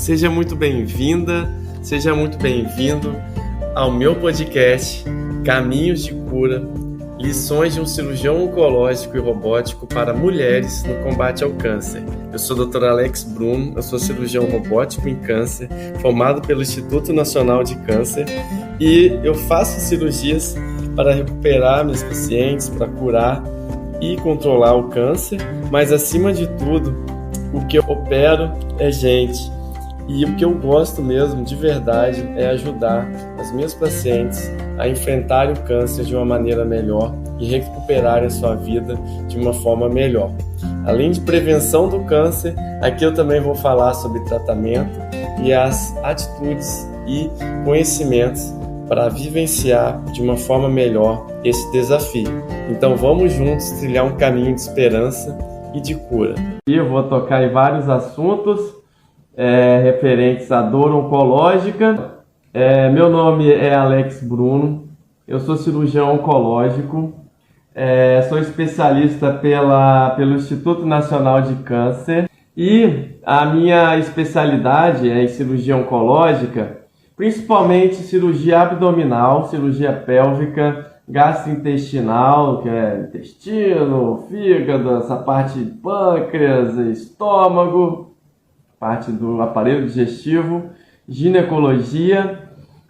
Seja muito bem-vinda, seja muito bem-vindo ao meu podcast Caminhos de Cura, lições de um cirurgião oncológico e robótico para mulheres no combate ao câncer. Eu sou o Dr. Alex Bruno, eu sou cirurgião robótico em câncer, formado pelo Instituto Nacional de Câncer, e eu faço cirurgias para recuperar meus pacientes, para curar e controlar o câncer, mas acima de tudo, o que eu opero é gente. E o que eu gosto mesmo, de verdade, é ajudar as minhas pacientes a enfrentarem o câncer de uma maneira melhor e recuperarem a sua vida de uma forma melhor. Além de prevenção do câncer, aqui eu também vou falar sobre tratamento e as atitudes e conhecimentos para vivenciar de uma forma melhor esse desafio. Então vamos juntos trilhar um caminho de esperança e de cura. E eu vou tocar em vários assuntos referentes à dor oncológica. Meu nome é Alex Bruno, eu sou cirurgião oncológico, sou especialista pelo Instituto Nacional de Câncer e a minha especialidade é em cirurgia oncológica, principalmente cirurgia abdominal, cirurgia pélvica, gastrointestinal, que é intestino, fígado, essa parte de pâncreas, estômago, parte do aparelho digestivo, ginecologia,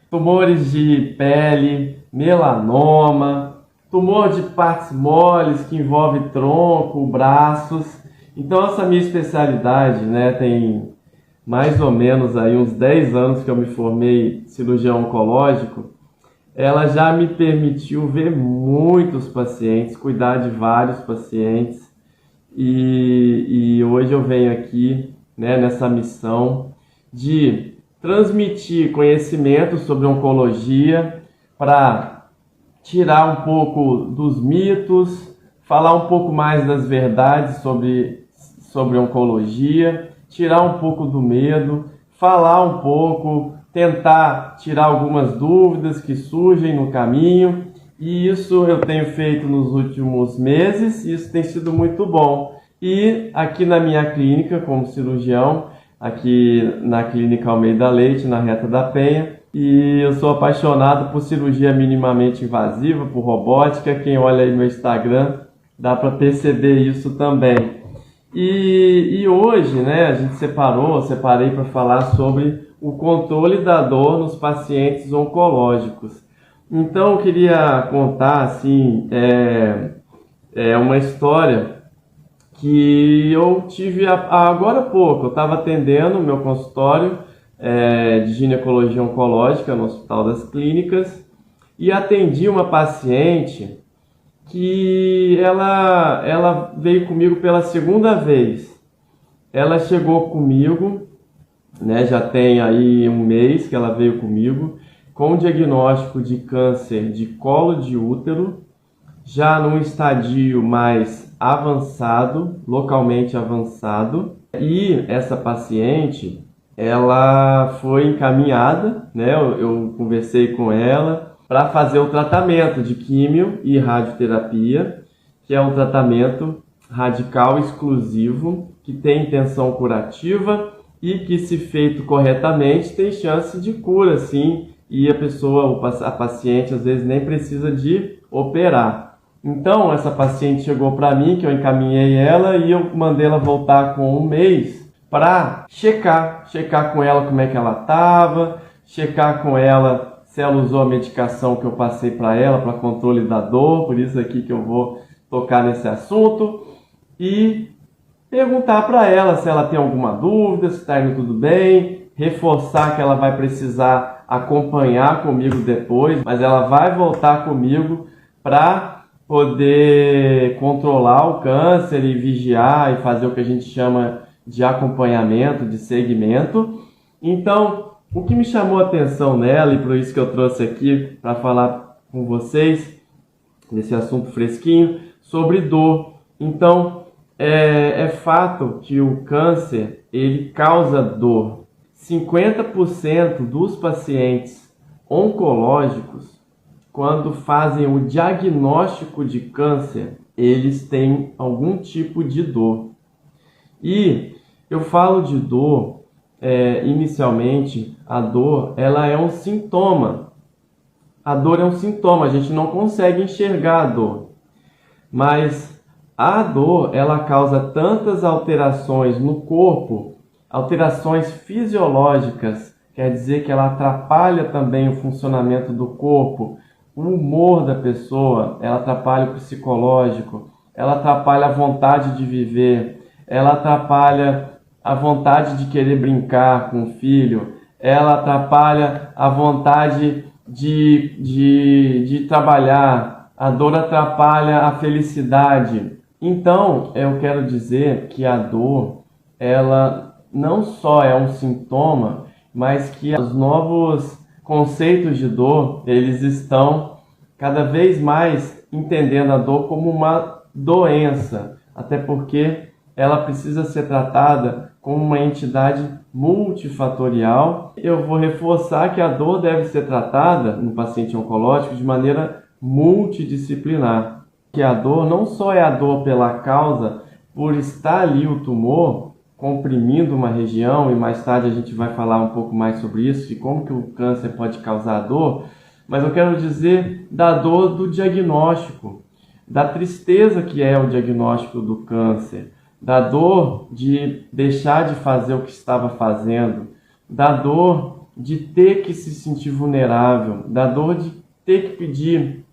tumores de pele, melanoma, tumor de partes moles que envolve tronco, braços. Então essa minha especialidade, tem mais ou menos aí uns 10 anos que eu me formei cirurgião oncológico. Ela já me permitiu ver muitos pacientes, cuidar de vários pacientes, e hoje eu venho aqui nessa missão de transmitir conhecimento sobre oncologia para tirar um pouco dos mitos, falar um pouco mais das verdades sobre oncologia, tirar um pouco do medo, falar um pouco, tentar tirar algumas dúvidas que surgem no caminho, e isso eu tenho feito nos últimos meses, e isso tem sido muito bom. E aqui na minha clínica, como cirurgião, aqui na Clínica Almeida Leite, na Reta da Penha, e eu sou apaixonado por cirurgia minimamente invasiva, por robótica. Quem olha aí no meu Instagram dá para perceber isso também. E hoje, a gente separei para falar sobre o controle da dor nos pacientes oncológicos. Então eu queria contar uma história que eu tive agora há pouco. Eu estava atendendo meu consultório de ginecologia oncológica no Hospital das Clínicas e atendi uma paciente que ela veio comigo pela segunda vez. Ela chegou comigo, já tem aí um mês que ela veio comigo, com diagnóstico de câncer de colo de útero, já num estadio mais avançado, localmente avançado. E essa paciente, ela foi encaminhada, eu conversei com ela para fazer o tratamento de químio e radioterapia, que é um tratamento radical exclusivo, que tem intenção curativa e que, se feito corretamente, tem chance de cura, sim, e a paciente às vezes nem precisa de operar. Então essa paciente chegou para mim, que eu encaminhei ela, e eu mandei ela voltar com um mês para checar com ela como é que ela estava, checar com ela se ela usou a medicação que eu passei para ela para controle da dor, por isso aqui que eu vou tocar nesse assunto, e perguntar para ela se ela tem alguma dúvida, se está indo tudo bem, reforçar que ela vai precisar acompanhar comigo depois, mas ela vai voltar comigo para poder controlar o câncer e vigiar e fazer o que a gente chama de acompanhamento, de segmento. Então, o que me chamou a atenção nela, e por isso que eu trouxe aqui para falar com vocês, nesse assunto fresquinho, sobre dor. Então, é fato que o câncer, ele causa dor. 50% dos pacientes oncológicos, quando fazem o diagnóstico de câncer, eles têm algum tipo de dor. E eu falo de dor inicialmente, a dor, ela é um sintoma. A dor é um sintoma, a gente não consegue enxergar a dor. Mas a dor, ela causa tantas alterações no corpo, alterações fisiológicas, quer dizer que ela atrapalha também o funcionamento do corpo, o humor da pessoa, ela atrapalha o psicológico, ela atrapalha a vontade de viver, ela atrapalha a vontade de querer brincar com o filho, ela atrapalha a vontade de trabalhar, a dor atrapalha a felicidade. Então, eu quero dizer que a dor, ela não só é um sintoma, mas que os novos conceitos de dor, eles estão cada vez mais entendendo a dor como uma doença, até porque ela precisa ser tratada como uma entidade multifatorial. Eu vou reforçar que a dor deve ser tratada no paciente oncológico de maneira multidisciplinar. Que a dor não só é a dor pela causa, por estar ali o tumor comprimindo uma região, e mais tarde a gente vai falar um pouco mais sobre isso e como que o câncer pode causar dor, mas eu quero dizer da dor do diagnóstico, da tristeza que é o diagnóstico do câncer, da dor de deixar de fazer o que estava fazendo, da dor de ter que se sentir vulnerável, da dor de ter que pedir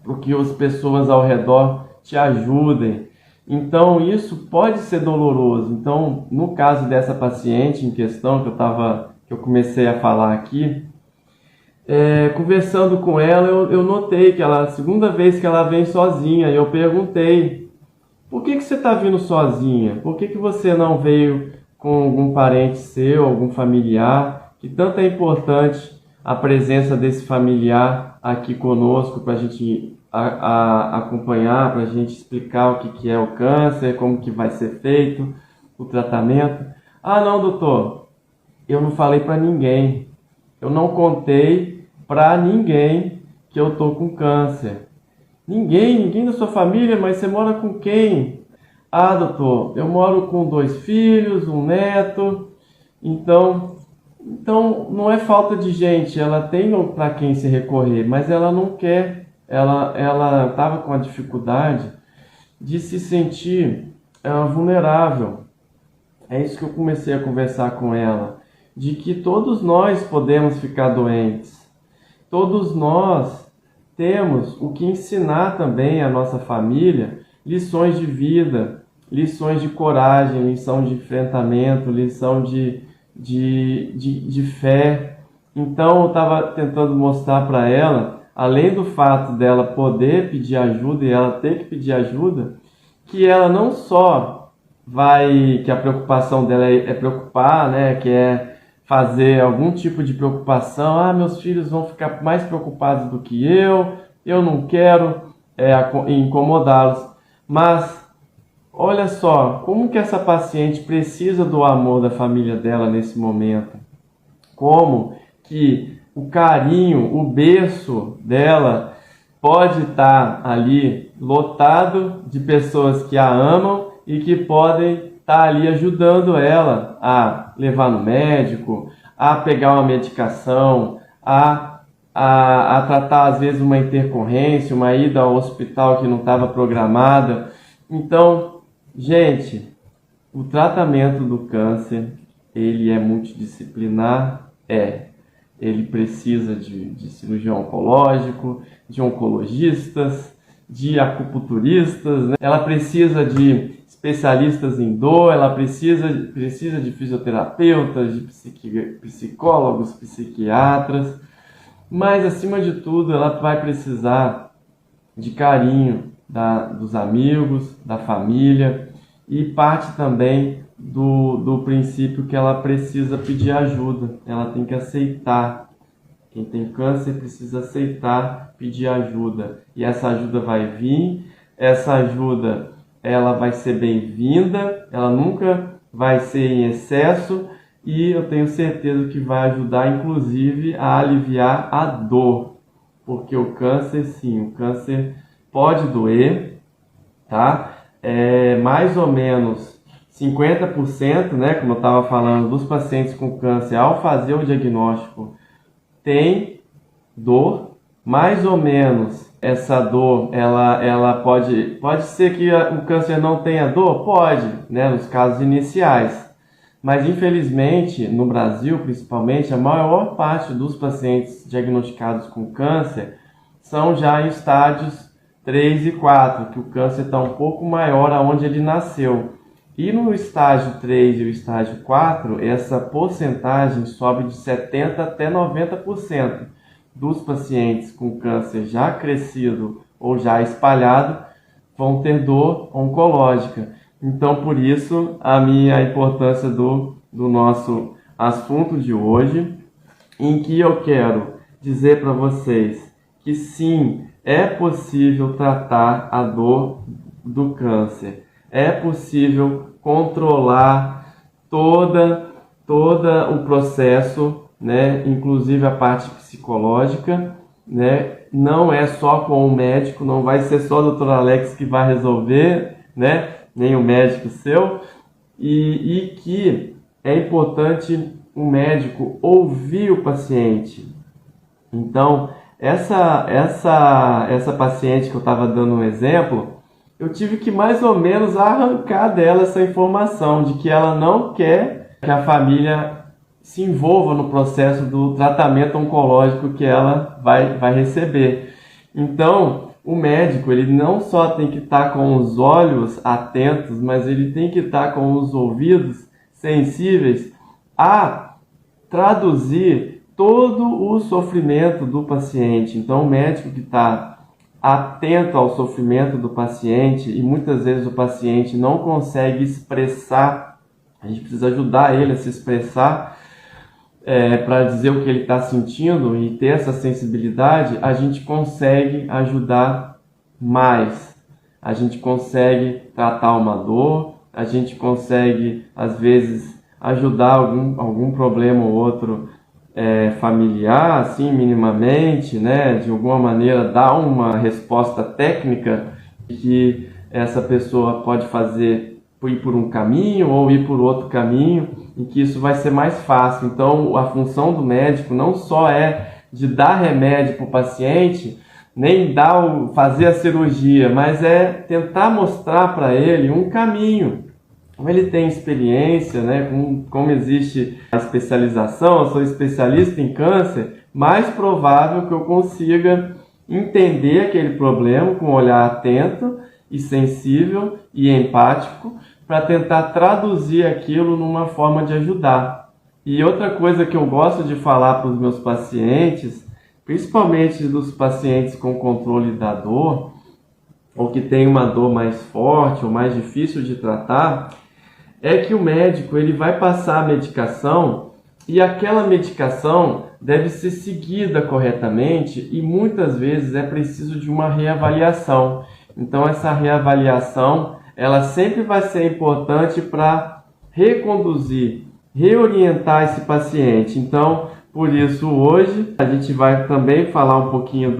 para que as pessoas ao redor te ajudem. Então isso pode ser doloroso. Então, no caso dessa paciente em questão que eu comecei a falar aqui, conversando com ela, eu notei que ela, a segunda vez que ela vem sozinha, eu perguntei: por que você está vindo sozinha? Por que você não veio com algum parente seu, algum familiar? Que tanto é importante a presença desse familiar aqui conosco para a gente acompanhar, para a gente explicar o que é o câncer, como que vai ser feito o tratamento. Ah, não, doutor, eu não falei para ninguém. Eu não contei para ninguém que eu tô com câncer. Ninguém da sua família, mas você mora com quem? Ah, doutor, eu moro com 2 filhos, um neto. Então não é falta de gente, ela tem para quem se recorrer, mas ela não quer. Ela estava com a dificuldade de se sentir vulnerável. É isso que eu comecei a conversar com ela, de que todos nós podemos ficar doentes. Todos nós temos o que ensinar também à nossa família, lições de vida, lições de coragem, lição de enfrentamento, lição de fé. Então eu estava tentando mostrar para ela, além do fato dela poder pedir ajuda e ela ter que pedir ajuda, que ela não só que a preocupação dela é preocupar, né, que é fazer algum tipo de preocupação, meus filhos vão ficar mais preocupados do que eu não quero incomodá-los, mas olha só, como que essa paciente precisa do amor da família dela nesse momento, como que o carinho, o berço dela pode estar ali lotado de pessoas que a amam e que podem estar ali ajudando ela a levar no médico, a pegar uma medicação, a tratar às vezes uma intercorrência, uma ida ao hospital que não estava programada. Então, gente, o tratamento do câncer, ele é multidisciplinar, ele precisa de cirurgião oncológico, de oncologistas, de acupunturistas, né? Ela precisa de especialistas em dor, ela precisa de fisioterapeutas, de psicólogos, psiquiatras, mas acima de tudo ela vai precisar de carinho dos amigos, da família, e parte também do princípio que ela precisa pedir ajuda, ela tem que aceitar. Quem tem câncer precisa aceitar, pedir ajuda, e essa ajuda vai vir, essa ajuda ela vai ser bem-vinda, ela nunca vai ser em excesso, e eu tenho certeza que vai ajudar inclusive a aliviar a dor, porque o câncer, sim, o câncer pode doer, tá? Mais ou menos 50%, né, como eu estava falando, dos pacientes com câncer, ao fazer o diagnóstico, tem dor. Mais ou menos essa dor, ela pode ser que o câncer não tenha dor? Pode, né, nos casos iniciais. Mas, infelizmente, no Brasil, principalmente, a maior parte dos pacientes diagnosticados com câncer são já em estádios 3 e 4, que o câncer está um pouco maior aonde ele nasceu. E no estágio 3 e o estágio 4, essa porcentagem sobe de 70% até 90% dos pacientes com câncer já crescido ou já espalhado vão ter dor oncológica. Então, por isso, a importância do nosso assunto de hoje, em que eu quero dizer para vocês que sim, é possível tratar a dor do câncer. É possível controlar todo o processo, né? Inclusive a parte psicológica, né? Não é só com o médico, não vai ser só o Dr. Alex que vai resolver, né? Nem o médico seu, e que é importante o médico ouvir o paciente. Então, essa paciente que eu estava dando um exemplo, eu tive que mais ou menos arrancar dela essa informação de que ela não quer que a família se envolva no processo do tratamento oncológico que ela vai receber. Então, o médico, ele não só tem que estar com os olhos atentos, mas ele tem que estar com os ouvidos sensíveis a traduzir todo o sofrimento do paciente. Então, o médico que está atento ao sofrimento do paciente, e muitas vezes o paciente não consegue expressar, a gente precisa ajudar ele a se expressar, para dizer o que ele está sentindo e ter essa sensibilidade, a gente consegue ajudar mais. A gente consegue tratar uma dor, a gente consegue, às vezes, ajudar algum problema ou outro familiar, assim, minimamente, né? De alguma maneira, dar uma resposta técnica que essa pessoa pode fazer, ir por um caminho ou ir por outro caminho, em que isso vai ser mais fácil. Então, a função do médico não só é de dar remédio para o paciente, nem fazer a cirurgia, mas é tentar mostrar para ele um caminho. Como ele tem experiência, né, como existe a especialização, eu sou especialista em câncer, mais provável que eu consiga entender aquele problema com um olhar atento e sensível e empático, para tentar traduzir aquilo numa forma de ajudar. E outra coisa que eu gosto de falar para os meus pacientes, principalmente dos pacientes com controle da dor, ou que tem uma dor mais forte ou mais difícil de tratar, é que o médico ele vai passar a medicação e aquela medicação deve ser seguida corretamente e muitas vezes é preciso de uma reavaliação. Então essa reavaliação ela sempre vai ser importante para reconduzir, reorientar esse paciente. Então, por isso hoje a gente vai também falar um pouquinho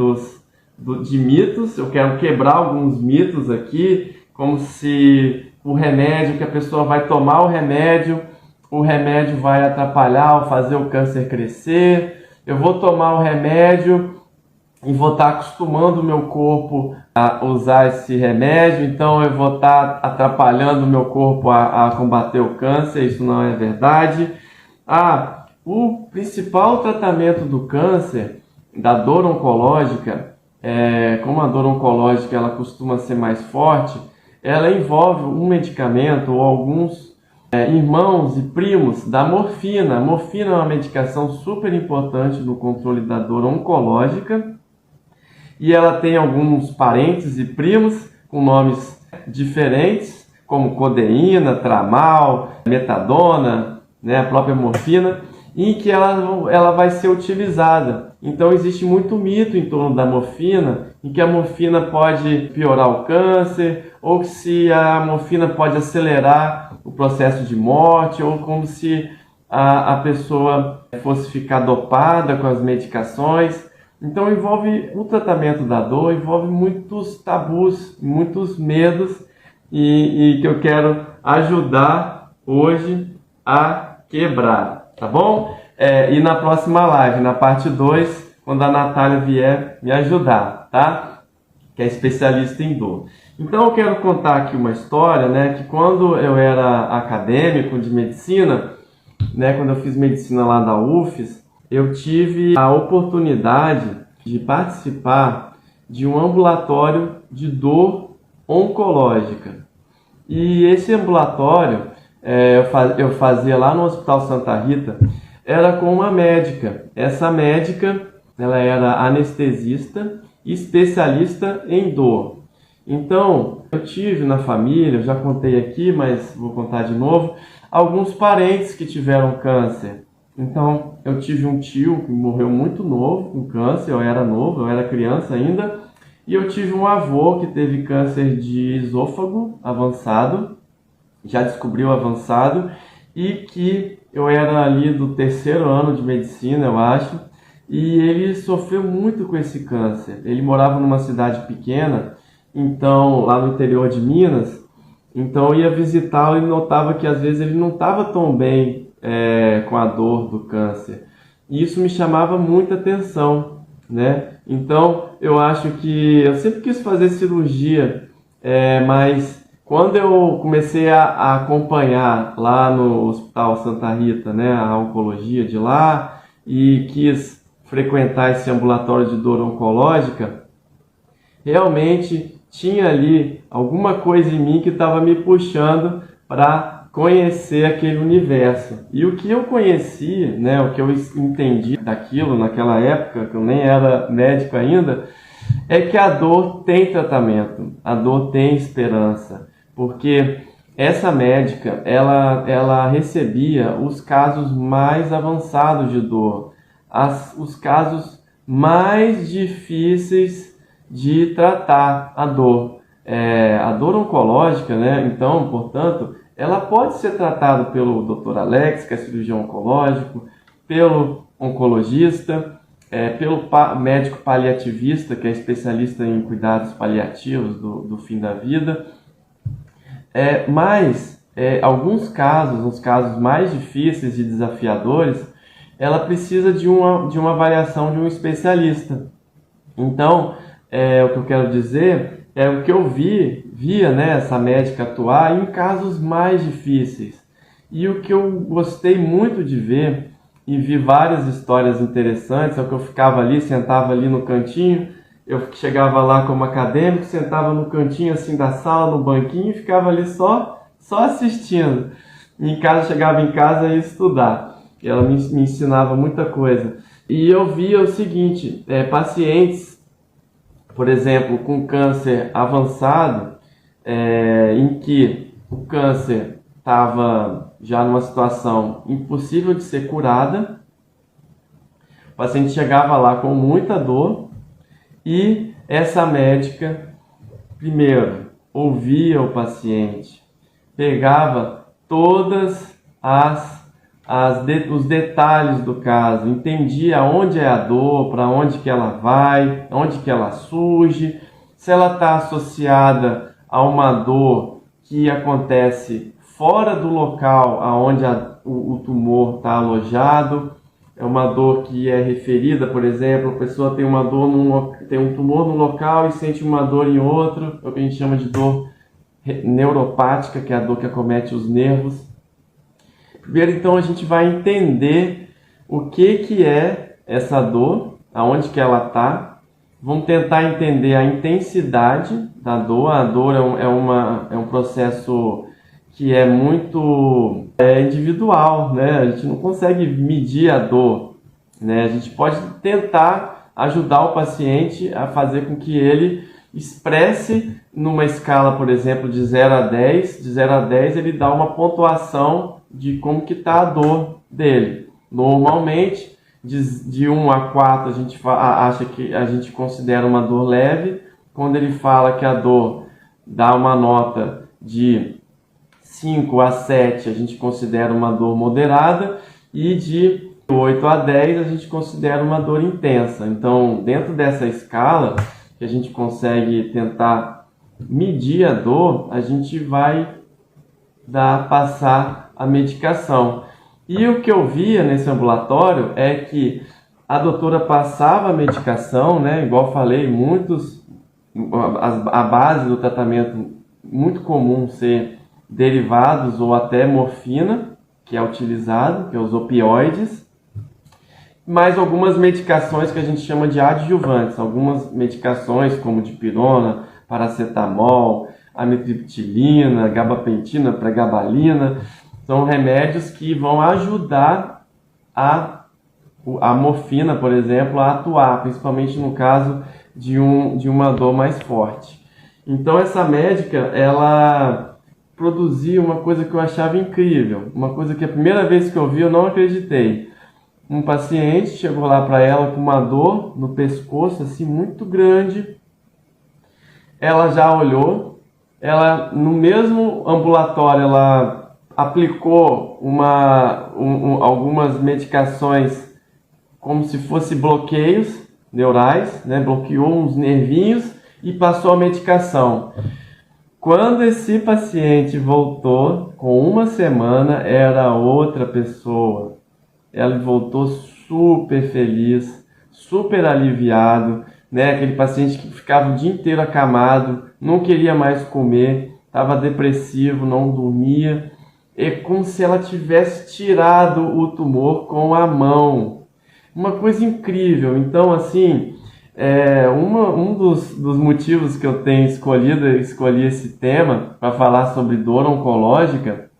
de mitos. Eu quero quebrar alguns mitos aqui, como se o remédio, que a pessoa vai tomar o remédio vai atrapalhar ou fazer o câncer crescer. Eu vou tomar o remédio e vou estar acostumando o meu corpo a usar esse remédio, então eu vou estar atrapalhando o meu corpo a combater o câncer. Isso não é verdade. O principal tratamento do câncer, da dor oncológica, como a dor oncológica ela costuma ser mais forte, ela envolve um medicamento ou alguns irmãos e primos da morfina. A morfina é uma medicação super importante no controle da dor oncológica e ela tem alguns parentes e primos com nomes diferentes, como codeína, tramal, metadona, né, a própria morfina, em que ela vai ser utilizada. Então existe muito mito em torno da morfina, em que a morfina pode piorar o câncer, ou que se a morfina pode acelerar o processo de morte, ou como se a pessoa fosse ficar dopada com as medicações. Então envolve o tratamento da dor, envolve muitos tabus, muitos medos, e que eu quero ajudar hoje a quebrar, tá bom? E na próxima live, na parte 2, quando a Natália vier me ajudar, tá? Que é especialista em dor. Então eu quero contar aqui uma história, né? Que quando eu era acadêmico de medicina, né? Quando eu fiz medicina lá da UFES, eu tive a oportunidade de participar de um ambulatório de dor oncológica. E esse ambulatório eu fazia lá no Hospital Santa Rita, era com uma médica. Essa médica, ela era anestesista e especialista em dor. Então, eu tive na família, eu já contei aqui, mas vou contar de novo, alguns parentes que tiveram câncer. Então, eu tive um tio que morreu muito novo com câncer, eu era criança ainda, e eu tive um avô que teve câncer de esôfago avançado, já descobriu avançado, e que eu era ali do 3º ano de medicina, eu acho, e ele sofreu muito com esse câncer. Ele morava numa cidade pequena, então lá no interior de Minas, então eu ia visitá-lo e notava que às vezes ele não estava tão bem com a dor do câncer. E isso me chamava muita atenção, né? Então eu acho que eu sempre quis fazer cirurgia, mas quando eu comecei a acompanhar lá no Hospital Santa Rita, né, a oncologia de lá, e quis frequentar esse ambulatório de dor oncológica, realmente tinha ali alguma coisa em mim que estava me puxando para conhecer aquele universo. E o que eu conheci, né, o que eu entendi daquilo naquela época, que eu nem era médico ainda, é que a dor tem tratamento, a dor tem esperança. Porque essa médica, ela recebia os casos mais avançados de dor, os casos mais difíceis de tratar a dor. A dor oncológica, né? Então, portanto, ela pode ser tratada pelo Dr. Alex, que é cirurgião oncológico, pelo oncologista, pelo médico paliativista, que é especialista em cuidados paliativos do fim da vida. Mas alguns casos, os casos mais difíceis e desafiadores, ela precisa de uma avaliação de um especialista. Então, o que eu quero dizer é o que eu via, né, essa médica atuar em casos mais difíceis. E o que eu gostei muito de ver, e vi várias histórias interessantes, é que eu sentava ali no cantinho. Eu chegava lá como acadêmico, sentava no cantinho assim da sala, no banquinho, e ficava ali só assistindo. E chegava em casa e ia estudar. E ela me ensinava muita coisa. E eu via o seguinte, pacientes, por exemplo, com câncer avançado, em que o câncer estava já numa situação impossível de ser curada, o paciente chegava lá com muita dor, e essa médica, primeiro, ouvia o paciente, pegava todas os detalhes do caso, entendia onde é a dor, para onde que ela vai, onde que ela surge, se ela está associada a uma dor que acontece fora do local onde o tumor está alojado. É uma dor que é referida, por exemplo, a pessoa tem tem um tumor num local e sente uma dor em outro, é o que a gente chama de dor neuropática, que é a dor que acomete os nervos. Primeiro, então, a gente vai entender o que é essa dor, aonde que ela está. Vamos tentar entender a intensidade da dor. A dor é um processo que é muito individual, né? A gente não consegue medir a dor, né? A gente pode tentar ajudar o paciente a fazer com que ele expresse numa escala, por exemplo, de 0 a 10. De 0 a 10 ele dá uma pontuação de como que está a dor dele. Normalmente, de 1 a 4 a gente acha que a gente considera uma dor leve. Quando ele fala que a dor dá uma nota de 5 a 7 a gente considera uma dor moderada, e de 8 a 10 a gente considera uma dor intensa. Então, dentro dessa escala, que a gente consegue tentar medir a dor, a gente vai passar a medicação. E o que eu via nesse ambulatório é que a doutora passava a medicação, né? Igual falei, a base do tratamento muito comum ser derivados ou até morfina, que é utilizado, que é os opioides, mais algumas medicações que a gente chama de adjuvantes, algumas medicações como dipirona, paracetamol, amitriptilina, gabapentina, pregabalina, são remédios que vão ajudar a morfina, por exemplo, a atuar, principalmente no caso de uma dor mais forte. Então essa médica, ela produzia uma coisa que eu achava incrível, uma coisa que a primeira vez que eu vi eu não acreditei. Um paciente chegou lá para ela com uma dor no pescoço assim muito grande. Ela já olhou, no mesmo ambulatório ela aplicou algumas medicações como se fossem bloqueios neurais, né? Bloqueou uns nervinhos e passou a medicação. Quando esse paciente voltou, com uma semana, era outra pessoa. Ela voltou super feliz, super aliviado, né? Aquele paciente que ficava o dia inteiro acamado, não queria mais comer, estava depressivo, não dormia. É como se ela tivesse tirado o tumor com a mão. Uma coisa incrível. Então, assim, um dos motivos que eu tenho escolhi esse tema para falar sobre dor oncológica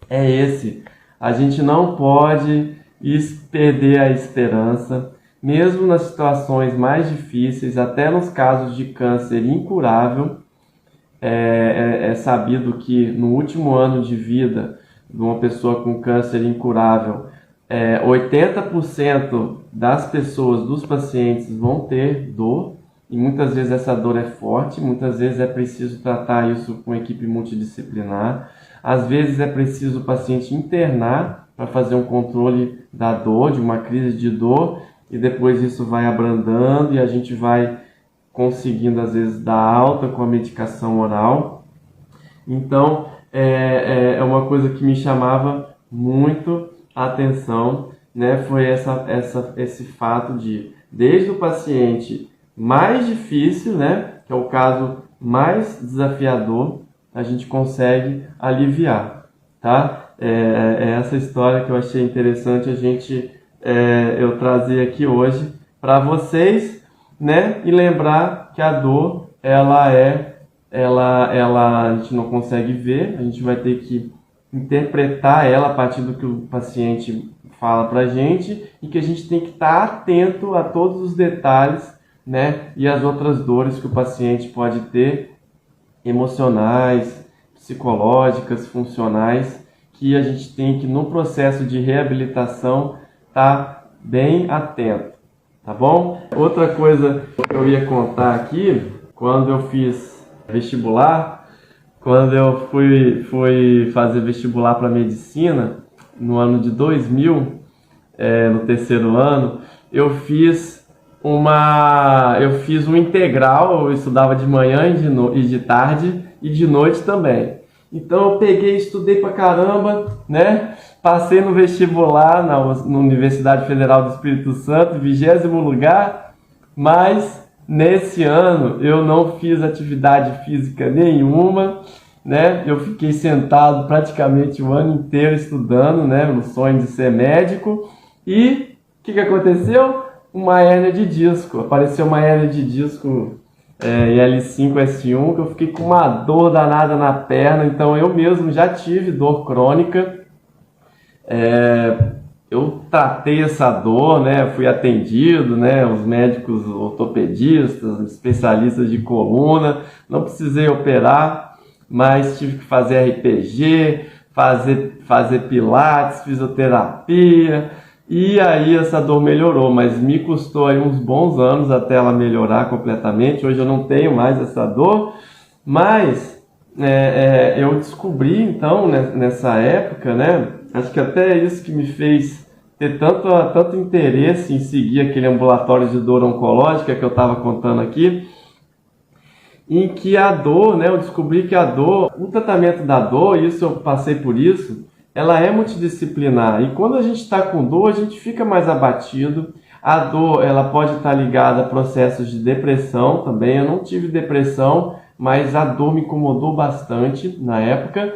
é esse. A gente não pode perder a esperança, mesmo nas situações mais difíceis, até nos casos de câncer incurável. É sabido que no último ano de vida de uma pessoa com câncer incurável, 80% das pessoas, dos pacientes, vão ter dor, e muitas vezes essa dor é forte, muitas vezes é preciso tratar isso com equipe multidisciplinar, às vezes é preciso o paciente internar para fazer um controle da dor, de uma crise de dor, e depois isso vai abrandando e a gente vai conseguindo às vezes dar alta com a medicação oral. Então é uma coisa que me chamava muito a atenção, né? Foi esse fato de, desde o paciente mais difícil, né, que é o caso mais desafiador, a gente consegue aliviar, tá? Essa história que eu achei interessante eu trazer aqui hoje para vocês, né? E lembrar que a dor, a gente não consegue ver, a gente vai ter que interpretar ela a partir do que o paciente fala para a gente, e que a gente tem que estar atento a todos os detalhes, né? E as outras dores que o paciente pode ter, emocionais, psicológicas, funcionais, que a gente tem que, no processo de reabilitação, estar bem atento, tá bom? Outra coisa que eu ia contar aqui, quando eu fiz vestibular, quando eu fui fazer vestibular para medicina, no ano de 2000, no terceiro ano, eu fiz um integral. Eu estudava de manhã e de tarde e de noite também. Então eu peguei, estudei pra caramba, né? Passei no vestibular na Universidade Federal do Espírito Santo, 20º lugar, mas nesse ano eu não fiz atividade física nenhuma, né? Eu fiquei sentado praticamente o ano inteiro estudando, né? No sonho de ser médico. E o que aconteceu? Uma hérnia de disco. Apareceu uma hérnia de disco L5-S1, que eu fiquei com uma dor danada na perna. Então eu mesmo já tive dor crônica. Eu tratei essa dor, né? Fui atendido, né? Os médicos ortopedistas, especialistas de coluna. Não precisei operar, mas tive que fazer RPG, fazer pilates, fisioterapia. E aí essa dor melhorou, mas me custou aí uns bons anos até ela melhorar completamente. Hoje eu não tenho mais essa dor, mas eu descobri então, nessa época, né? Acho que até isso que me fez ter tanto interesse em seguir aquele ambulatório de dor oncológica que eu estava contando aqui, em que a dor, né, eu descobri que a dor, o tratamento da dor, isso eu passei por isso, ela é multidisciplinar. E quando a gente está com dor, a gente fica mais abatido. A dor, ela pode estar ligada a processos de depressão também. Eu não tive depressão, mas a dor me incomodou bastante na época.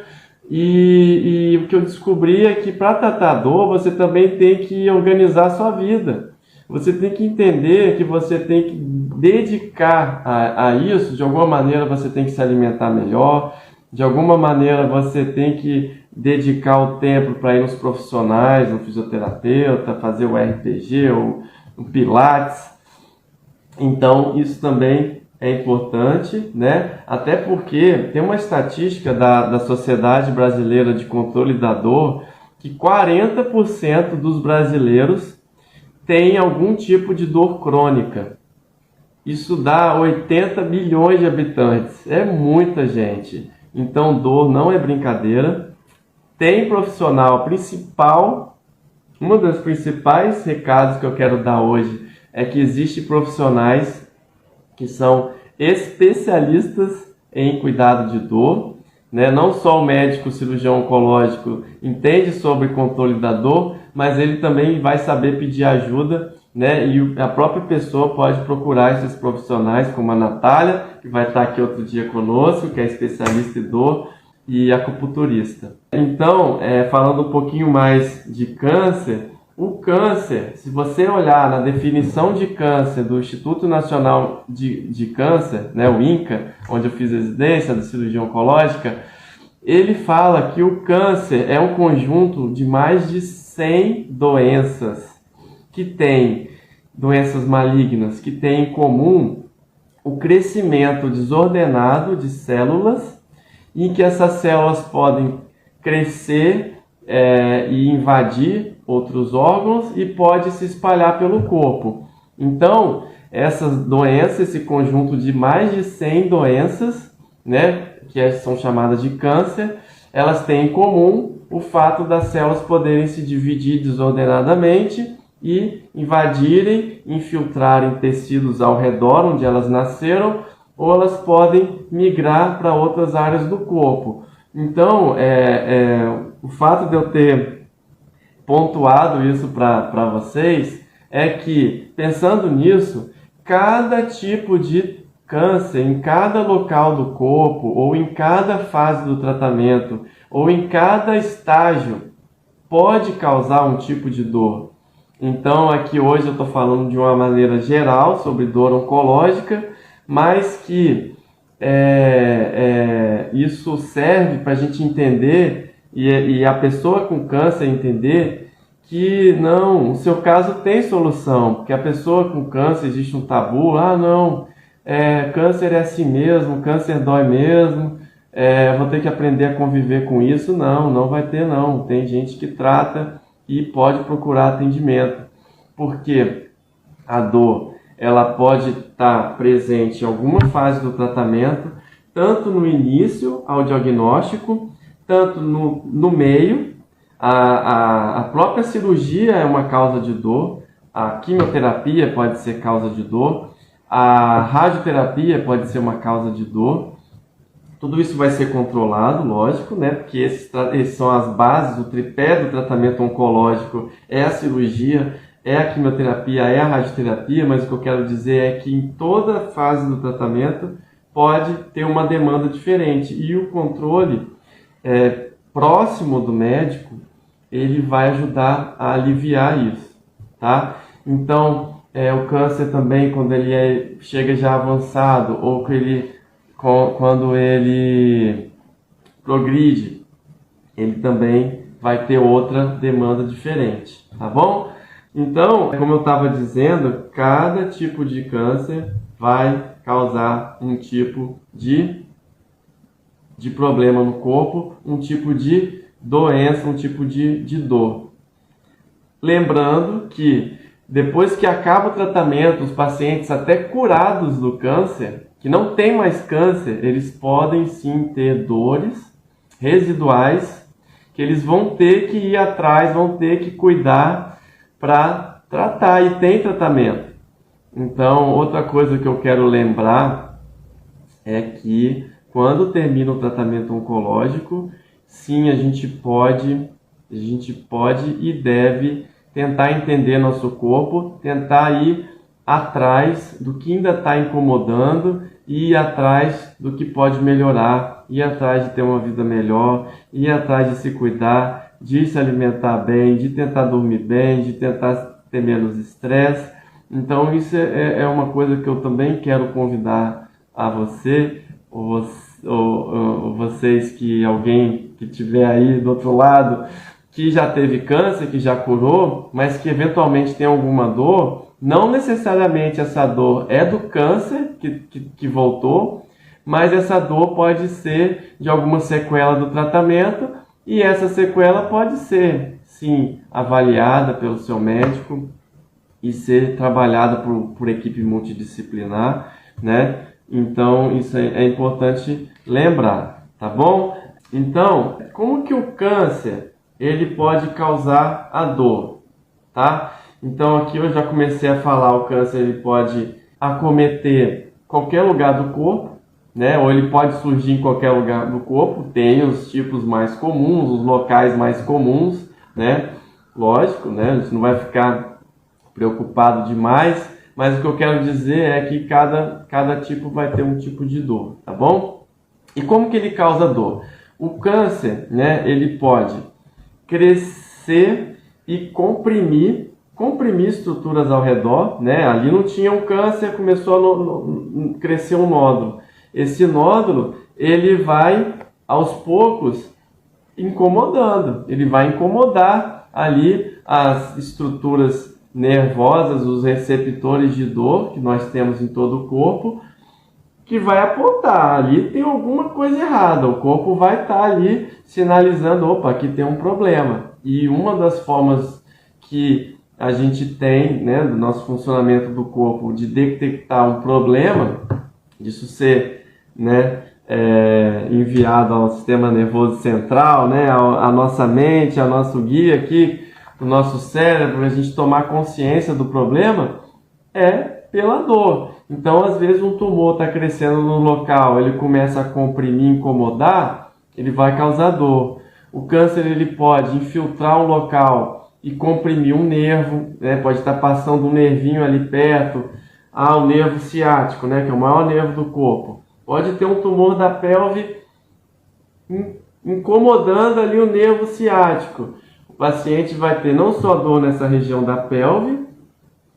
E o que eu descobri é que para tratar a dor, você também tem que organizar a sua vida. Você tem que entender que você tem que dedicar a isso. De alguma maneira você tem que se alimentar melhor. De alguma maneira você tem que dedicar o tempo para ir nos profissionais, no fisioterapeuta, fazer o RPG, o Pilates. Então isso também é importante, né? Até porque tem uma estatística da Sociedade Brasileira de Controle da Dor que 40% dos brasileiros têm algum tipo de dor crônica. Isso dá 80 milhões de habitantes. É muita gente. Então, dor não é brincadeira. Tem profissional principal. Um dos principais recados que eu quero dar hoje é que existem profissionais que são especialistas em cuidado de dor, né? Não só o médico cirurgião oncológico entende sobre controle da dor, mas ele também vai saber pedir ajuda, né? E a própria pessoa pode procurar esses profissionais, como a Natália, que vai estar aqui outro dia conosco, que é especialista em dor e acupunturista. Então, falando um pouquinho mais de câncer, o câncer, se você olhar na definição de câncer do Instituto Nacional de Câncer, né, o INCA, onde eu fiz residência de cirurgia oncológica, ele fala que o câncer é um conjunto de mais de 100 doenças que tem, doenças malignas, que tem em comum o crescimento desordenado de células, em que essas células podem crescer e invadir outros órgãos e pode se espalhar pelo corpo. Então, essas doenças, esse conjunto de mais de 100 doenças, né, que são chamadas de câncer, elas têm em comum o fato das células poderem se dividir desordenadamente e invadirem, infiltrarem tecidos ao redor onde elas nasceram, ou elas podem migrar para outras áreas do corpo. Então, o fato de eu ter pontuado isso para vocês é que, pensando nisso, cada tipo de câncer, em cada local do corpo, ou em cada fase do tratamento, ou em cada estágio, pode causar um tipo de dor. Então, aqui hoje eu estou falando de uma maneira geral sobre dor oncológica, mas que isso serve para a gente entender e a pessoa com câncer entender que não, o seu caso tem solução, porque a pessoa com câncer existe um tabu, não, câncer é assim mesmo, câncer dói mesmo, vou ter que aprender a conviver com isso. Não vai ter não, tem gente que trata e pode procurar atendimento, porque a dor ela pode estar presente em alguma fase do tratamento, tanto no início ao diagnóstico, tanto no meio. A própria cirurgia é uma causa de dor, a quimioterapia pode ser causa de dor, a radioterapia pode ser uma causa de dor. Tudo isso vai ser controlado, lógico, né? Porque esses são as bases, o tripé do tratamento oncológico é a cirurgia, é a quimioterapia, é a radioterapia, mas o que eu quero dizer é que em toda fase do tratamento pode ter uma demanda diferente, e o controle próximo do médico, ele vai ajudar a aliviar isso, tá? Então, o câncer também, quando ele chega já avançado, ou quando ele progride, ele também vai ter outra demanda diferente, tá bom? Então, como eu estava dizendo, cada tipo de câncer vai causar um tipo de problema no corpo, um tipo de doença, um tipo de dor. Lembrando que depois que acaba o tratamento, os pacientes até curados do câncer, que não tem mais câncer, eles podem sim ter dores residuais que eles vão ter que ir atrás, vão ter que cuidar para tratar, e tem tratamento. Então, outra coisa que eu quero lembrar é que quando termina o tratamento oncológico, sim, a gente pode e deve tentar entender nosso corpo, tentar ir atrás do que ainda está incomodando, ir atrás do que pode melhorar, ir atrás de ter uma vida melhor, ir atrás de se cuidar, de se alimentar bem, de tentar dormir bem, de tentar ter menos estresse. Então isso é uma coisa que eu também quero convidar a você, ou vocês, que alguém que estiver aí do outro lado, que já teve câncer, que já curou, mas que eventualmente tem alguma dor. Não necessariamente essa dor é do câncer que voltou, mas essa dor pode ser de alguma sequela do tratamento, e essa sequela pode ser, sim, avaliada pelo seu médico e ser trabalhada por equipe multidisciplinar, né? Então, isso é importante lembrar, tá bom? Então, como que o câncer ele pode causar a dor, tá? Então, aqui eu já comecei a falar, o câncer ele pode acometer qualquer lugar do corpo, né? Ou ele pode surgir em qualquer lugar do corpo. Tem os tipos mais comuns, os locais mais comuns, né? Lógico, né? A gente não vai ficar preocupado demais, mas o que eu quero dizer é que cada tipo vai ter um tipo de dor, tá bom? E como que ele causa dor? O câncer, né, ele pode crescer e comprimir estruturas ao redor, né? Ali não tinha um câncer, começou a crescer um nódulo. Esse nódulo, ele vai aos poucos incomodando, ele vai incomodar ali as estruturas nervosas, os receptores de dor que nós temos em todo o corpo, que vai apontar, ali tem alguma coisa errada, o corpo vai estar ali sinalizando, opa, aqui tem um problema. E uma das formas que a gente tem, né, do nosso funcionamento do corpo, de detectar um problema, disso ser, né, enviado ao sistema nervoso central, né, a nossa mente, a nosso guia aqui, o nosso cérebro, a gente tomar consciência do problema, é pela dor. Então, às vezes, um tumor está crescendo no local, ele começa a comprimir, incomodar, ele vai causar dor. O câncer ele pode infiltrar um local e comprimir um nervo, né? Pode estar passando um nervinho ali perto, o nervo ciático, né? Que é o maior nervo do corpo. Pode ter um tumor da pelve incomodando ali o nervo ciático. O paciente vai ter não só dor nessa região da pelve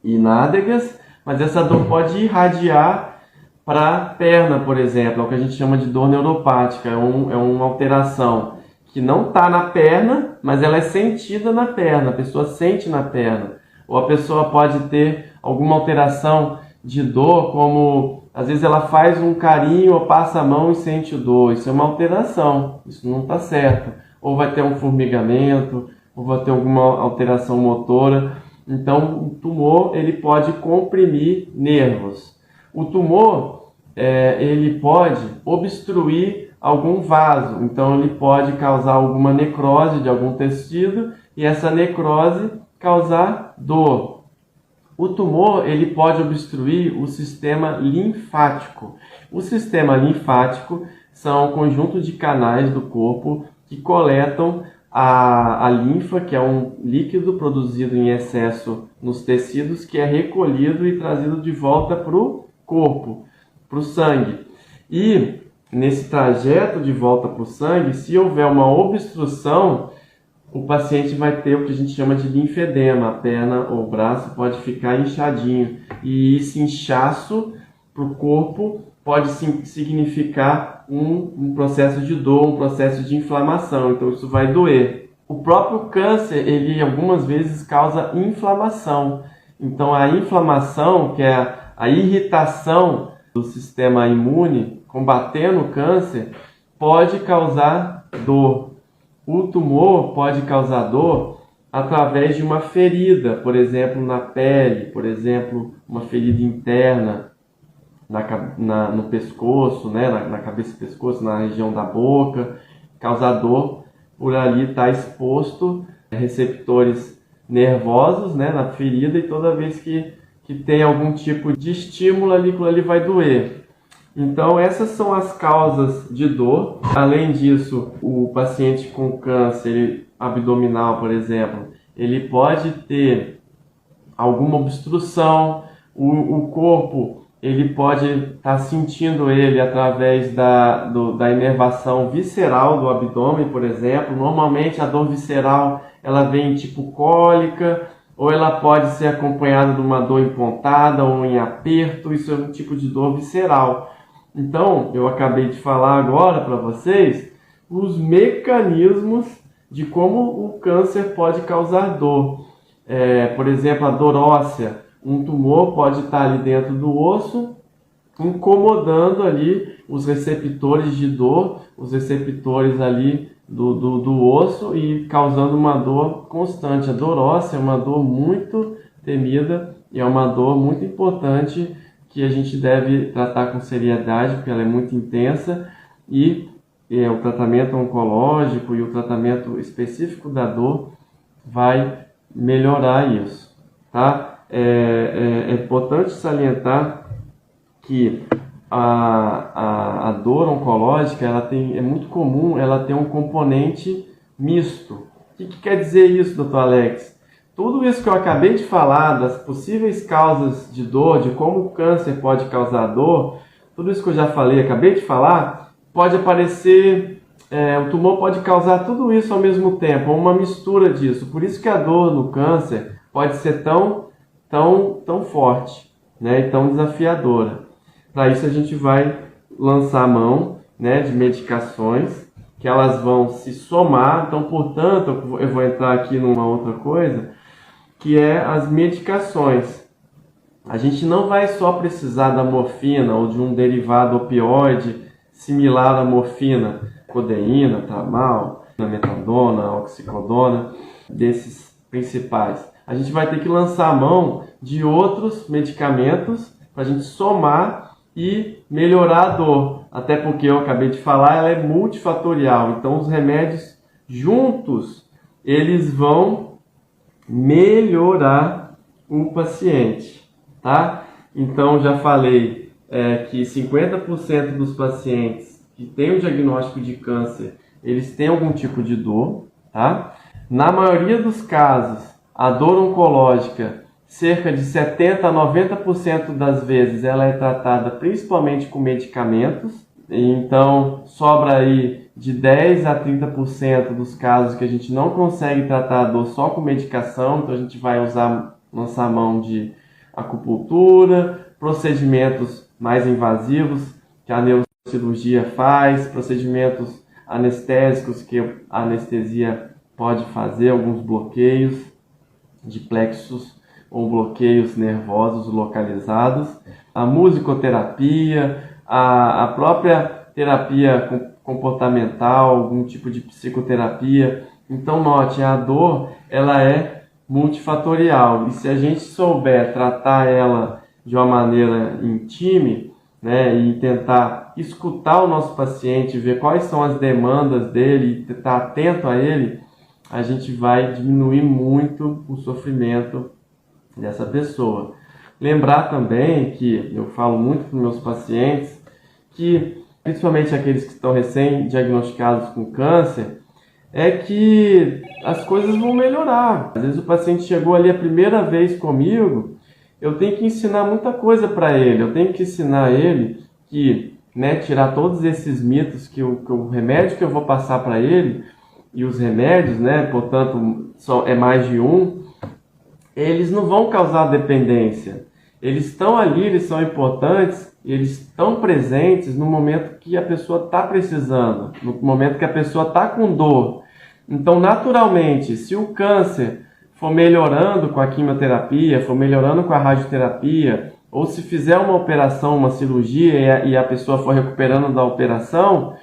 e nádegas, mas essa dor pode irradiar para a perna, por exemplo, é o que a gente chama de dor neuropática, é uma alteração que não está na perna, mas ela é sentida na perna, a pessoa sente na perna. Ou a pessoa pode ter alguma alteração de dor, como às vezes ela faz um carinho ou passa a mão e sente dor, isso é uma alteração, isso não está certo. Ou vai ter um formigamento, ou vai ter alguma alteração motora. Então, o tumor ele pode comprimir nervos. O tumor ele pode obstruir algum vaso. Então, ele pode causar alguma necrose de algum tecido e essa necrose causar dor. O tumor ele pode obstruir o sistema linfático. O sistema linfático são um conjunto de canais do corpo que coletam a linfa, que é um líquido produzido em excesso nos tecidos, que é recolhido e trazido de volta para o corpo, para o sangue. E nesse trajeto de volta para o sangue, se houver uma obstrução, o paciente vai ter o que a gente chama de linfedema, a perna ou o braço pode ficar inchadinho. E esse inchaço para o corpo pode significar um processo de dor, um processo de inflamação, então isso vai doer. O próprio câncer, ele algumas vezes causa inflamação. Então a inflamação, que é a irritação do sistema imune combatendo o câncer, pode causar dor. O tumor pode causar dor através de uma ferida, por exemplo, na pele, por exemplo, uma ferida interna, no pescoço, né? na cabeça e pescoço, na região da boca, causar dor por ali estar exposto receptores nervosos, né? Na ferida, e toda vez que tem algum tipo de estímulo ali, aquilo ali vai doer. Então, essas são as causas de dor. Além disso, o paciente com câncer abdominal, por exemplo, ele pode ter alguma obstrução, o corpo ele pode estar sentindo ele através da inervação visceral do abdômen, por exemplo. Normalmente a dor visceral ela vem tipo cólica, ou ela pode ser acompanhada de uma dor em pontada ou em aperto. Isso é um tipo de dor visceral. Então, eu acabei de falar agora para vocês os mecanismos de como o câncer pode causar dor. Por exemplo, a dor óssea. Um tumor pode estar ali dentro do osso, incomodando ali os receptores de dor, os receptores ali do osso e causando uma dor constante. A dor óssea é uma dor muito temida e é uma dor muito importante que a gente deve tratar com seriedade, porque ela é muito intensa, e o tratamento oncológico e o tratamento específico da dor vai melhorar isso, tá? É importante salientar que a dor oncológica é muito comum ela ter um componente misto. O que quer dizer isso, Dr. Alex? Tudo isso que eu acabei de falar, das possíveis causas de dor, de como o câncer pode causar dor, tudo isso que eu já falei, acabei de falar, pode aparecer, o tumor pode causar tudo isso ao mesmo tempo, uma mistura disso. Por isso que a dor no câncer pode ser tão forte, né, e tão desafiadora. Para isso a gente vai lançar a mão, né, de medicações que elas vão se somar. Então, portanto, eu vou entrar aqui numa outra coisa, que é as medicações. A gente não vai só precisar da morfina ou de um derivado opioide similar à morfina, codeína, tramal, metadona, oxicodona, desses principais. A gente vai ter que lançar a mão de outros medicamentos para a gente somar e melhorar a dor. Até porque eu acabei de falar, ela é multifatorial. Então os remédios juntos, eles vão melhorar o paciente, tá? Então já falei que 50% dos pacientes que têm o diagnóstico de câncer, eles têm algum tipo de dor, tá? Na maioria dos casos, a dor oncológica, cerca de 70% a 90% das vezes, ela é tratada principalmente com medicamentos. Então, sobra aí de 10% a 30% dos casos que a gente não consegue tratar a dor só com medicação. Então, a gente vai lançar mão de acupuntura, procedimentos mais invasivos que a neurocirurgia faz, procedimentos anestésicos que a anestesia pode fazer, alguns bloqueios de plexos ou bloqueios nervosos localizados, a musicoterapia, a própria terapia comportamental, algum tipo de psicoterapia. Então note, a dor ela é multifatorial, e se a gente souber tratar ela de uma maneira em time, né, e tentar escutar o nosso paciente, ver quais são as demandas dele, estar atento a ele, a gente vai diminuir muito o sofrimento dessa pessoa. Lembrar também que eu falo muito para os meus pacientes que, principalmente aqueles que estão recém-diagnosticados com câncer, é que as coisas vão melhorar. Às vezes o paciente chegou ali a primeira vez comigo, eu tenho que ensinar muita coisa para ele, eu tenho que ensinar ele que, né, tirar todos esses mitos que o remédio que eu vou passar para ele, e os remédios, né, portanto, é mais de um, eles não vão causar dependência. Eles estão ali, eles são importantes, eles estão presentes no momento que a pessoa está precisando, no momento que a pessoa está com dor. Então, naturalmente, se o câncer for melhorando com a quimioterapia, for melhorando com a radioterapia, ou se fizer uma operação, uma cirurgia e a pessoa for recuperando da operação,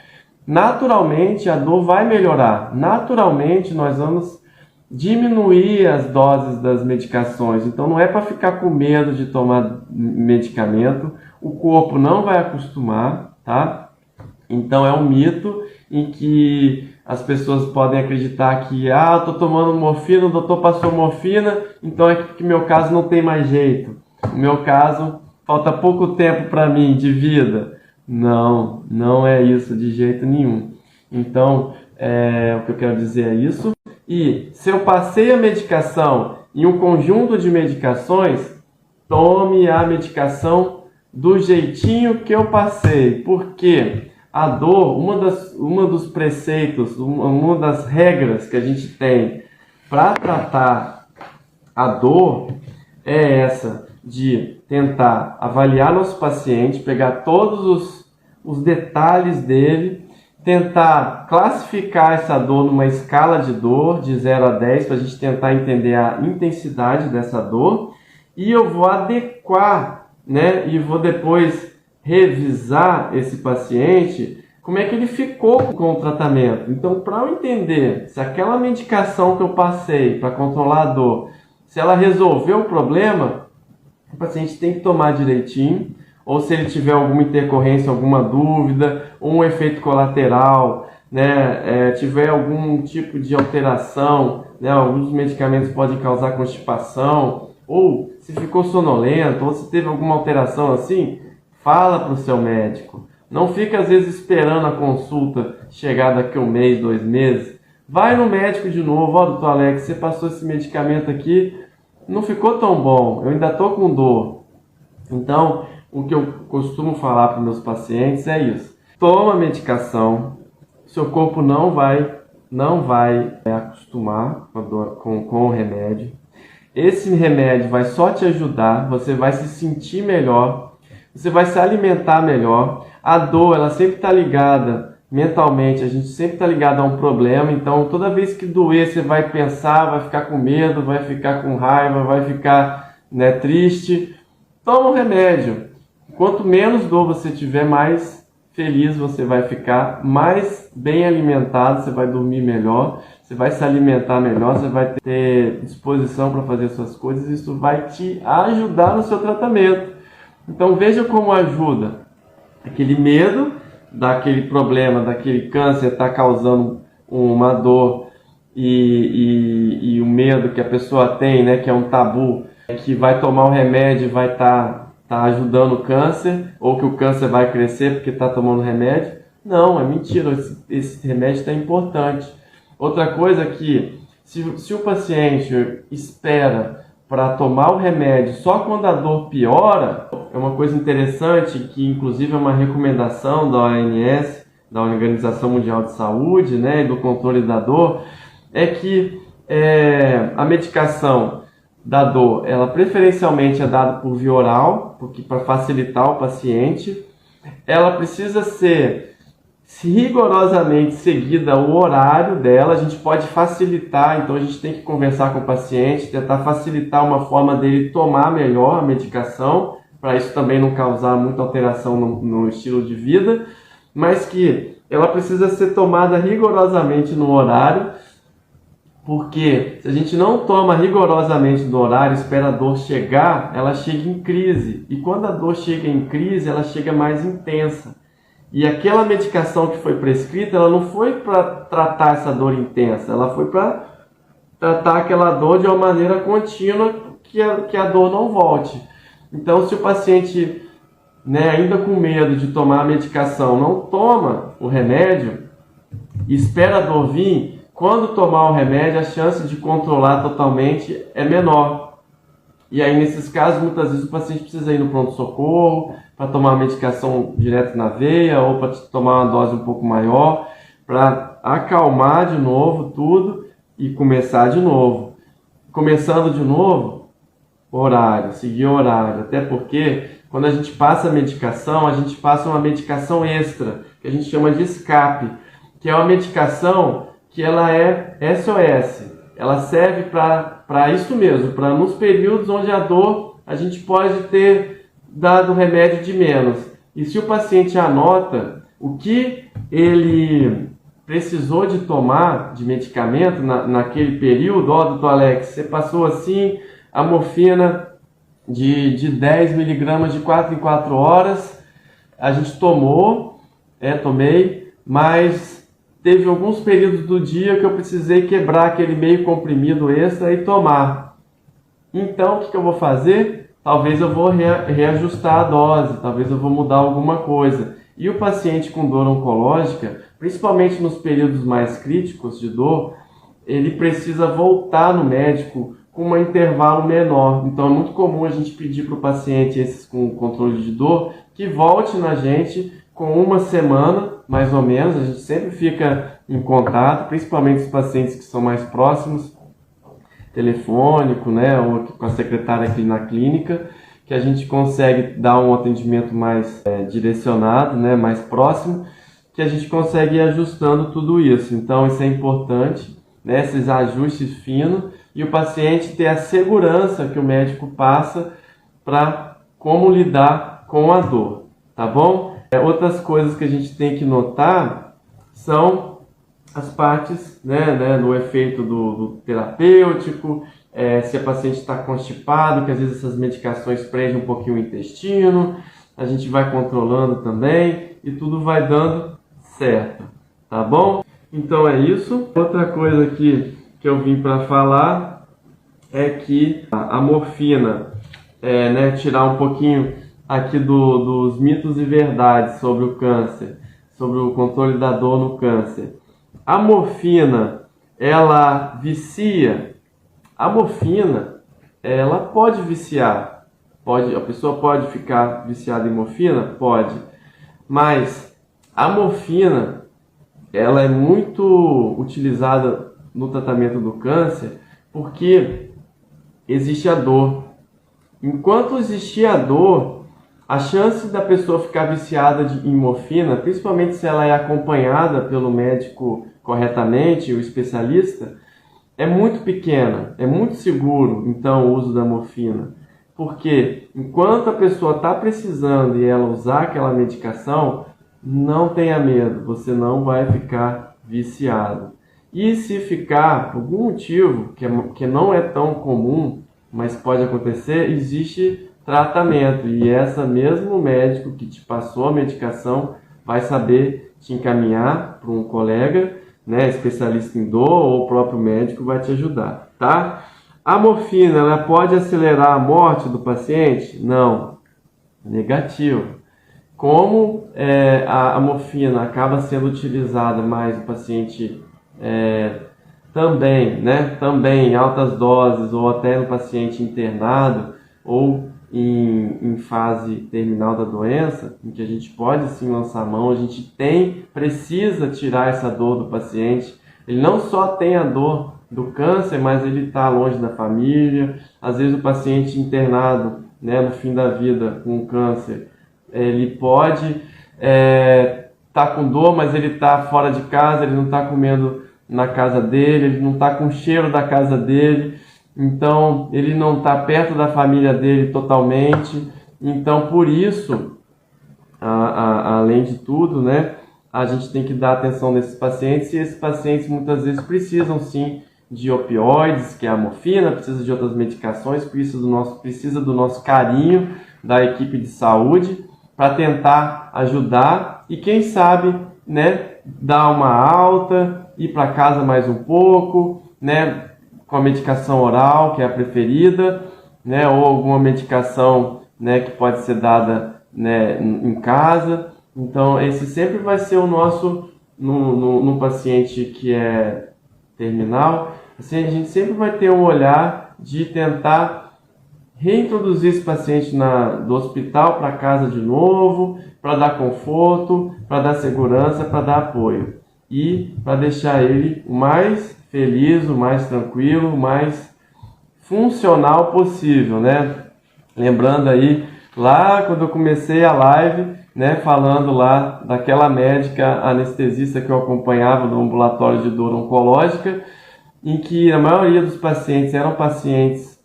naturalmente a dor vai melhorar. Naturalmente nós vamos diminuir as doses das medicações. Então não é para ficar com medo de tomar medicamento, o corpo não vai acostumar, tá? Então é um mito em que as pessoas podem acreditar que eu estou tomando morfina, o doutor passou morfina, então é que meu caso não tem mais jeito. No meu caso, falta pouco tempo para mim de vida. Não, não é isso de jeito nenhum. Então, o que eu quero dizer é isso. E se eu passei a medicação em um conjunto de medicações, tome a medicação do jeitinho que eu passei. Porque a dor, uma dos preceitos, uma das regras que a gente tem para tratar a dor é essa, de tentar avaliar nosso paciente, pegar todos os detalhes dele, tentar classificar essa dor numa escala de dor de 0 a 10 para a gente tentar entender a intensidade dessa dor, e eu vou adequar, né, e vou depois revisar esse paciente, como é que ele ficou com o tratamento. Então, para eu entender se aquela medicação que eu passei para controlar a dor, se ela resolveu o problema, o paciente tem que tomar direitinho, ou se ele tiver alguma intercorrência, alguma dúvida, ou um efeito colateral, né, tiver algum tipo de alteração, né, alguns medicamentos podem causar constipação, ou se ficou sonolento, ou se teve alguma alteração assim, fala para o seu médico. Não fica às vezes esperando a consulta chegar daqui a 1 mês, 2 meses. Vai no médico de novo, doutor Alex, você passou esse medicamento aqui, não ficou tão bom, eu ainda estou com dor. Então, o que eu costumo falar para meus pacientes é isso. Toma a medicação, seu corpo não vai acostumar com o remédio. Esse remédio vai só te ajudar, você vai se sentir melhor, você vai se alimentar melhor. A dor, ela sempre está ligada mentalmente, a gente sempre está ligado a um problema, então toda vez que doer você vai pensar, vai ficar com medo, vai ficar com raiva, vai ficar, né, triste. Toma um remédio. Quanto menos dor você tiver, mais feliz você vai ficar, mais bem alimentado, você vai dormir melhor, você vai se alimentar melhor, você vai ter disposição para fazer suas coisas, isso vai te ajudar no seu tratamento. Então veja como ajuda. Aquele medo daquele problema, daquele câncer está causando uma dor e o medo que a pessoa tem, né, que é um tabu, que vai tomar o remédio e vai estar ajudando o câncer, ou que o câncer vai crescer porque está tomando remédio. Não, é mentira, esse remédio é importante. Outra coisa que, se o paciente espera para tomar o remédio só quando a dor piora, é uma coisa interessante, que inclusive é uma recomendação da OMS, da Organização Mundial de Saúde, né, e do controle da dor, é que a medicação da dor, ela preferencialmente é dada por via oral, porque para facilitar o paciente, ela precisa ser rigorosamente seguida o horário dela. A gente pode facilitar, então a gente tem que conversar com o paciente, tentar facilitar uma forma dele tomar melhor a medicação, para isso também não causar muita alteração no estilo de vida, mas que ela precisa ser tomada rigorosamente no horário, porque se a gente não toma rigorosamente no horário, espera a dor chegar, ela chega em crise. E quando a dor chega em crise, ela chega mais intensa. E aquela medicação que foi prescrita, ela não foi para tratar essa dor intensa, ela foi para tratar aquela dor de uma maneira contínua, que a dor não volte. Então, se o paciente, né, ainda com medo de tomar a medicação, não toma o remédio, espera a dor vir, quando tomar o remédio, a chance de controlar totalmente é menor. E aí, nesses casos, muitas vezes o paciente precisa ir no pronto-socorro para tomar a medicação direto na veia, ou para tomar uma dose um pouco maior, para acalmar de novo tudo e começar de novo. Começando de novo, horário, seguir o horário. Até porque, quando a gente passa a medicação, a gente passa uma medicação extra, que a gente chama de escape, que é uma medicação que ela é SOS, ela serve para isso mesmo, para nos períodos onde a dor, a gente pode ter dado remédio de menos. E se o paciente anota o que ele precisou de tomar de medicamento naquele período, doutor Alex, você passou assim a morfina de 10 miligramas de 4 em 4 horas, a gente tomei, mas teve alguns períodos do dia que eu precisei quebrar aquele meio comprimido extra e tomar. Então, o que eu vou fazer? Talvez eu vou reajustar a dose, talvez eu vou mudar alguma coisa. E o paciente com dor oncológica, principalmente nos períodos mais críticos de dor, ele precisa voltar no médico com um intervalo menor. Então é muito comum a gente pedir para o paciente, esses com controle de dor, que volte na gente com uma semana, mais ou menos. A gente sempre fica em contato, principalmente os pacientes que são mais próximos, telefônico, né, ou com a secretária aqui na clínica, que a gente consegue dar um atendimento mais direcionado, né, mais próximo, que a gente consegue ir ajustando tudo isso. Então isso é importante, né, esses ajustes finos, e o paciente ter a segurança que o médico passa para como lidar com a dor, tá bom? Outras coisas que a gente tem que notar são as partes, né, no efeito do terapêutico, se a paciente está constipado, que às vezes essas medicações prendem um pouquinho o intestino, a gente vai controlando também e tudo vai dando certo, tá bom? Então é isso. Outra coisa que eu vim para falar é que a morfina, né, tirar um pouquinho aqui dos mitos e verdades sobre o câncer, sobre o controle da dor no câncer. A morfina, ela vicia? A morfina, ela pode viciar. A pessoa pode ficar viciada em morfina? Pode. Mas a morfina, ela é muito utilizada no tratamento do câncer porque existe a dor. Enquanto existir a dor, a chance da pessoa ficar viciada em morfina, principalmente se ela é acompanhada pelo médico corretamente, o especialista, é muito pequena, é muito seguro, então, o uso da morfina. Porque enquanto a pessoa está precisando e ela usar aquela medicação, não tenha medo, você não vai ficar viciado. E se ficar, por algum motivo, que não é tão comum, mas pode acontecer, existe tratamento. E esse mesmo médico que te passou a medicação vai saber te encaminhar para um colega, né, especialista em dor, ou o próprio médico vai te ajudar, tá? A morfina, ela pode acelerar a morte do paciente? Não. Negativo. Como a morfina acaba sendo utilizada mais no paciente também em altas doses, ou até no paciente internado, ou em fase terminal da doença, em que a gente pode sim lançar a mão, a gente precisa tirar essa dor do paciente. Ele não só tem a dor do câncer, mas ele está longe da família. Às vezes o paciente internado, né, no fim da vida com câncer, ele pode tá com dor, mas ele está fora de casa, ele não está comendo na casa dele, ele não está com o cheiro da casa dele. Então, ele não está perto da família dele totalmente. Então, por isso, além de tudo, né, a gente tem que dar atenção nesses pacientes. E esses pacientes muitas vezes precisam sim de opioides, que é a morfina, precisa de outras medicações, precisa do nosso carinho da equipe de saúde para tentar ajudar e quem sabe, né, dar uma alta, ir para casa mais um pouco, né, com a medicação oral, que é a preferida, né, ou alguma medicação, né, que pode ser dada, né, em casa. Então, esse sempre vai ser o nosso, no paciente que é terminal, assim, a gente sempre vai ter um olhar de tentar reintroduzir esse paciente do hospital para casa de novo, para dar conforto, para dar segurança, para dar apoio. E para deixar ele o mais feliz, o mais tranquilo, o mais funcional possível, né? Lembrando aí, lá quando eu comecei a live, né, falando lá daquela médica anestesista que eu acompanhava no ambulatório de dor oncológica, em que a maioria dos pacientes eram pacientes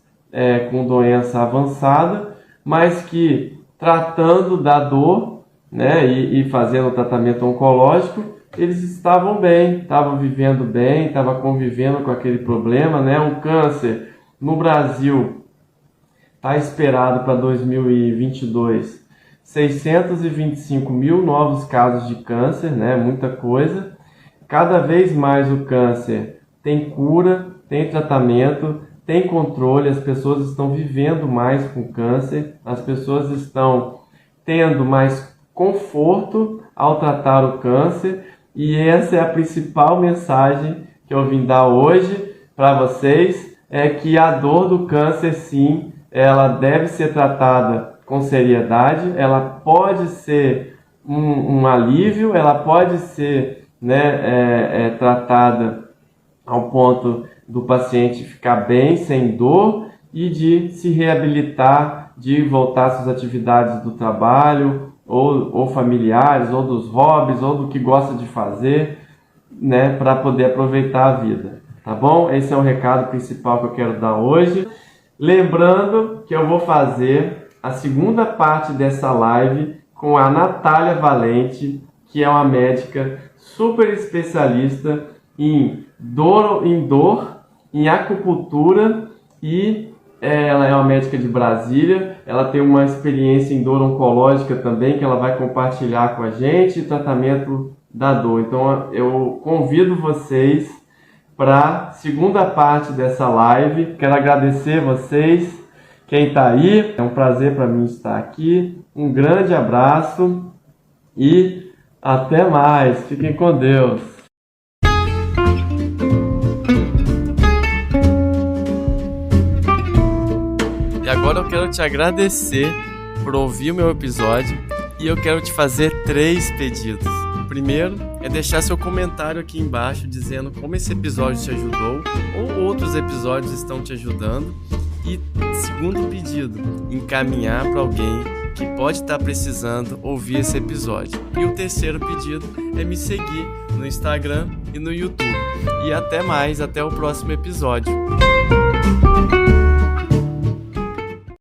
com doença avançada, mas que tratando da dor, né, e fazendo o tratamento oncológico, eles estavam bem, estavam vivendo bem, estavam convivendo com aquele problema, né? Um câncer no Brasil está esperado para 2022 625 mil novos casos de câncer, né? Muita coisa. Cada vez mais o câncer tem cura, tem tratamento, tem controle, as pessoas estão vivendo mais com câncer, as pessoas estão tendo mais conforto ao tratar o câncer, e essa é a principal mensagem que eu vim dar hoje para vocês, é que a dor do câncer, sim, ela deve ser tratada com seriedade, ela pode ser um alívio, ela pode ser, né, tratada ao ponto do paciente ficar bem, sem dor, e de se reabilitar, de voltar às suas atividades do trabalho, ou familiares, ou dos hobbies, ou do que gosta de fazer, né, para poder aproveitar a vida, tá bom? Esse é o recado principal que eu quero dar hoje. Lembrando que eu vou fazer a segunda parte dessa live com a Natália Valente, que é uma médica super especialista em dor, em acupuntura, e ela é uma médica de Brasília. Ela tem uma experiência em dor oncológica também, que ela vai compartilhar com a gente, tratamento da dor. Então eu convido vocês para a segunda parte dessa live. Quero agradecer vocês, quem está aí. É um prazer para mim estar aqui. Um grande abraço e até mais. Fiquem com Deus. E agora eu quero te agradecer por ouvir o meu episódio, e eu quero te fazer 3 pedidos. O primeiro é deixar seu comentário aqui embaixo dizendo como esse episódio te ajudou ou outros episódios estão te ajudando. E segundo pedido, encaminhar para alguém que pode estar precisando ouvir esse episódio. E o terceiro pedido é me seguir no Instagram e no YouTube. E até mais, até o próximo episódio.